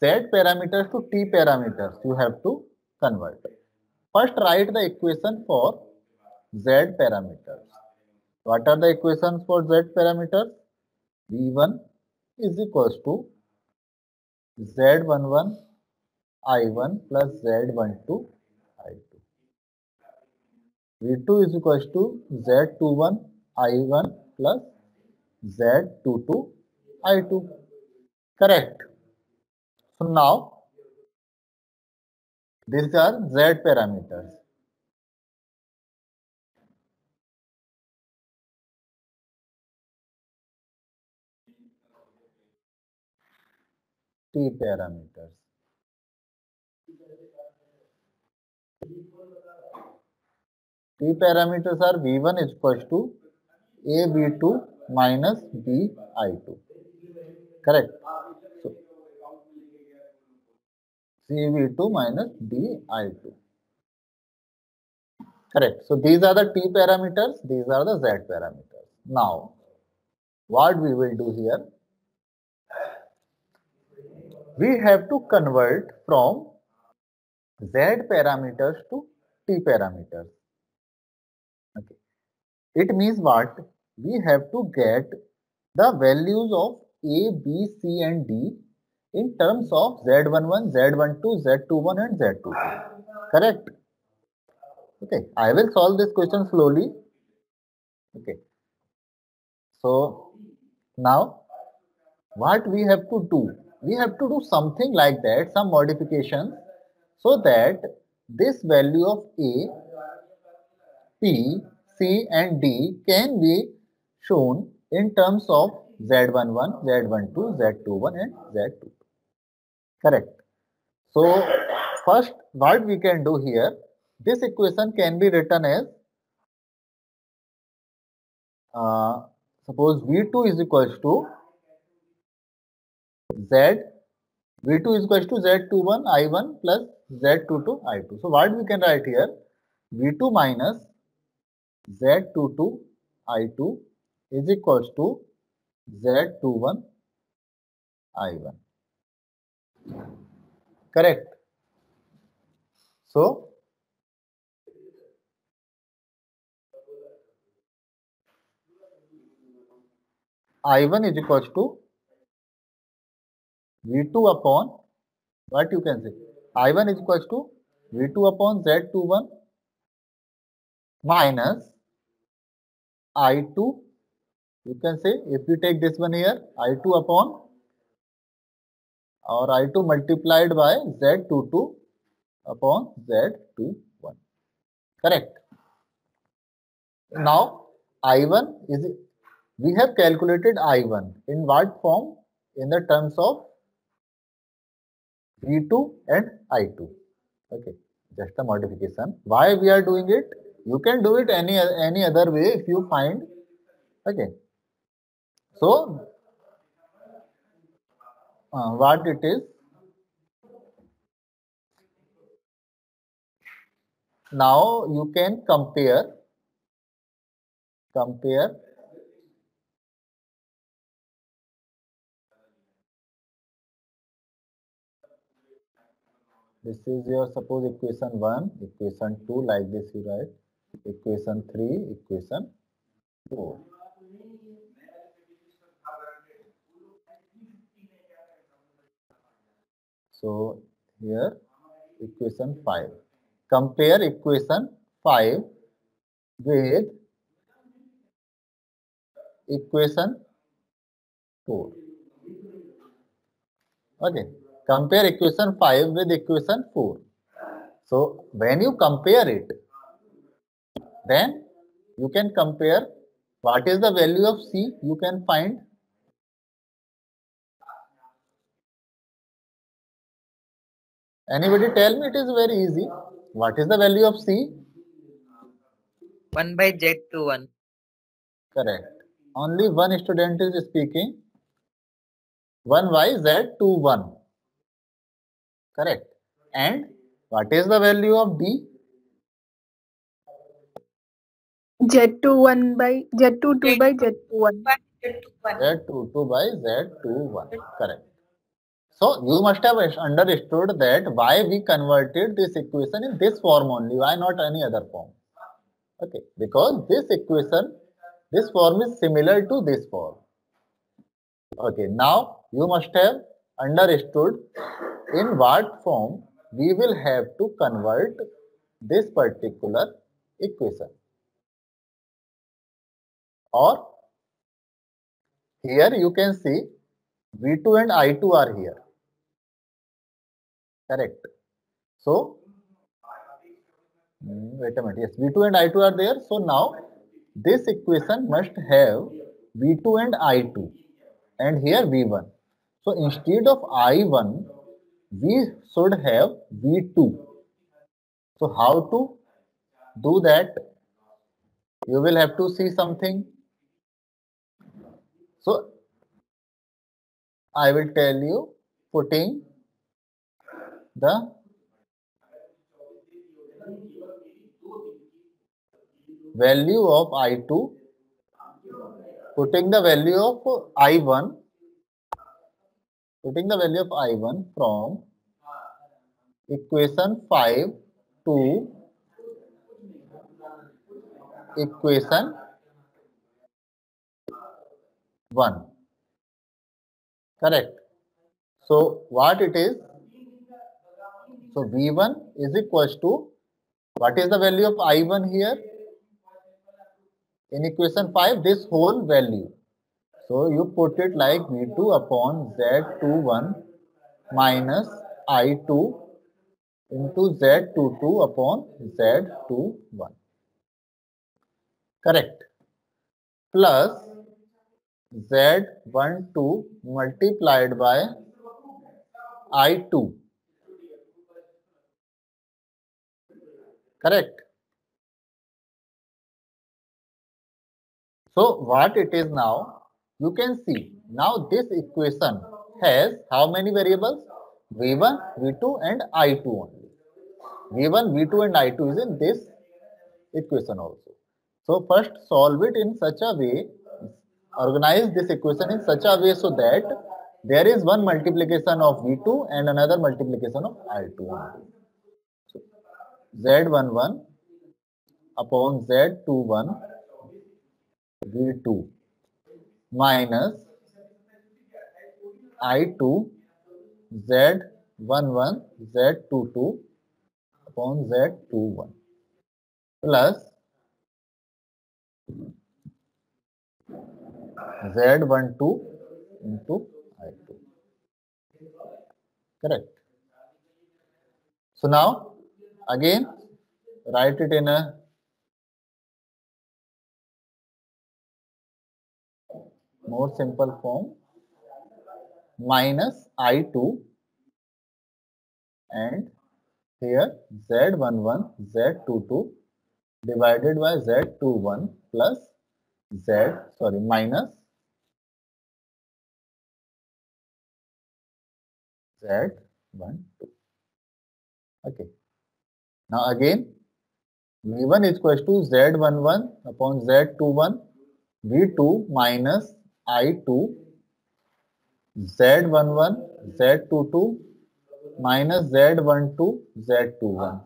Z parameters to T parameters you have to convert. First write the equation for Z parameters. What are the equations for Z parameters? V1 is equals to Z11 I1 plus Z12 I2. V2 is equals to Z21 I1 plus Z22 I2. Correct. So now these are Z parameters. T parameters. T parameters are V1 is equals to AV2 minus BI2. Correct. So CV2 minus DI2. Correct. So these are the T parameters, these are the Z parameters. Now, what we will do here? We have to convert from Z parameters to T parameters. Okay. It means what? We have to get the values of A, B, C and D in terms of Z11, Z12, Z21 and Z22. Correct? Okay. I will solve this question slowly. Okay. So now what we have to do? We have to do something like that, some modifications, so that this value of A, P, C and D can be shown in terms of Z11, Z12, Z21 and Z22. Correct. So first what we can do here, this equation can be written as suppose V2 is equals to Z, V2 is equals to Z21 I1 plus Z22 I2. So what we can write here, V2 minus Z22 I2 is equals to Z21 I1. Correct. So I1 is equals to V2 upon, what you can say, I1 is equals to V2 upon Z21 minus I2, you can say, if we take this one here, I2 upon or I2 multiplied by Z22 upon Z21. Correct. Now I1 is, we have calculated I1 in what form? In the terms of V2 and I2. Okay, just a modification. Why we are doing it? You can do it any other way if you find. Okay. So what it is? Now you can compare. This is your suppose equation 1, equation 2, like this you write, equation 3, equation 4. So here equation 5. Compare equation 5 with equation 4. Okay. Compare equation 5 with equation 4. So when you compare it, then you can compare what is the value of C, you can find. Anybody tell me? It is very easy. What is the value of C? 1 by Z21. Correct. Only one student is speaking. 1 by Z21. Correct. And what is the value of D? Z22 by Z21. Z22 by Z21. Correct. So you must have understood that why we converted this equation in this form only, why not any other form? Okay, because this equation, this form is similar to this form. Okay, now you must have understood in what form we will have to convert this particular equation. Or here you can see V2 and I2 are here. Correct. So, wait a minute. Yes, V2 and I2 are there. So now this equation must have V2 and I2 and here V1. So instead of I1, we should have V2. So how to do that? You will have to see something. So I will tell you, putting the value of I2, putting the value of I1, putting the value of I1 from equation 5 to equation 1. Correct. So what it is? So V1 is equals to, what is the value of I1 here? In equation 5, this whole value. So you put it like V2 upon Z21 minus I2 into Z22 upon Z21. Correct. Plus Z12 multiplied by I2. Correct. So what it is now, you can see now this equation has how many variables? V1, V2 and I2 only. V1, V2 and I2 is in this equation also. So first solve it in such a way, organize this equation in such a way so that there is one multiplication of V2 and another multiplication of I2 only. So Z11 upon Z21 V2 minus I2 Z11 Z22 upon Z21 plus Z12 into I2. Correct. So now again write it in a more simple form, minus I2 and here Z11 Z22 divided by Z21 plus minus Z12. Okay. Now again V1 is equal to Z11 upon Z21 V2 minus I2 Z11 Z22 minus Z12 Z21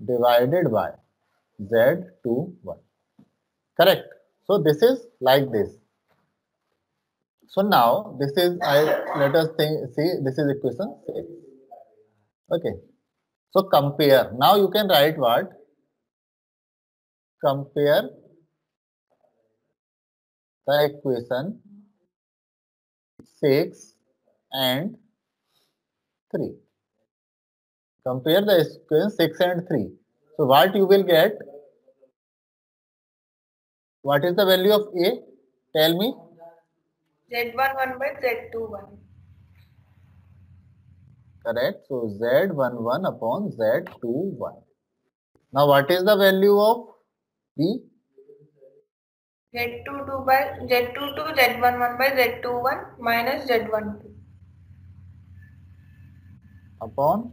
divided by Z21. Correct. So this is like this. So now this is, let us see, this is equation 6. Okay. So compare. Now you can write what? Compare the equation 6 and 3. Compare the equation 6 and 3. So what you will get? What is the value of A? Tell me. Z11 by Z21. Correct. So Z11 upon Z21. Now what is the value of B? Z22 by Z22 Z11 by Z21 minus Z12. Upon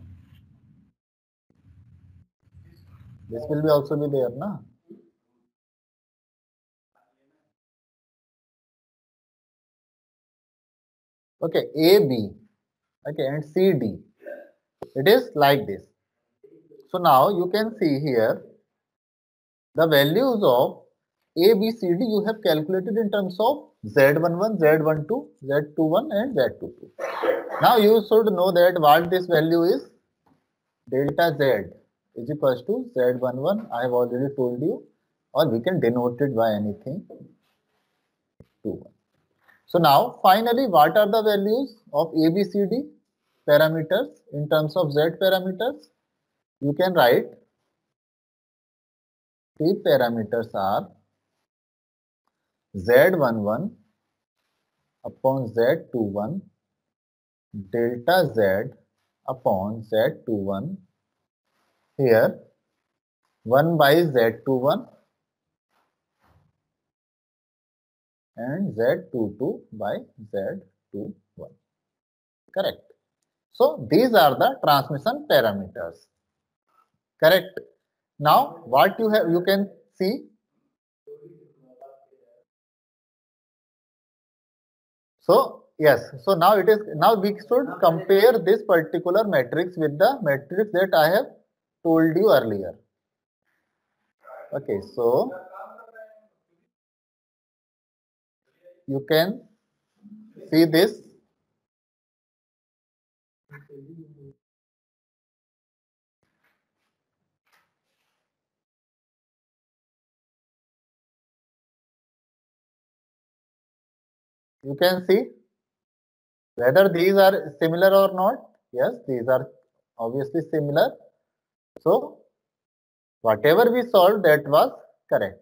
this will be also be there, na? Okay, AB, okay, and CD. It is like this. So now you can see here the values of A, B, C, D you have calculated in terms of Z11, Z12, Z21 and Z22. Now you should know that what this value is. Delta Z is equals to Z11. I have already told you, or we can denote it by anything. 21. So now finally what are the values of A, B, C, D parameters in terms of Z parameters? You can write T parameters are Z11 upon Z21 delta Z upon Z21 here 1 by Z21 and Z22 by Z21. Correct. So these are the transmission parameters. Correct. Now what you can see. So yes, so now we should compare this particular matrix with the matrix that I have told you earlier. Okay, so you can see this. You can see whether these are similar or not. Yes, these are obviously similar. So whatever we solved, that was correct.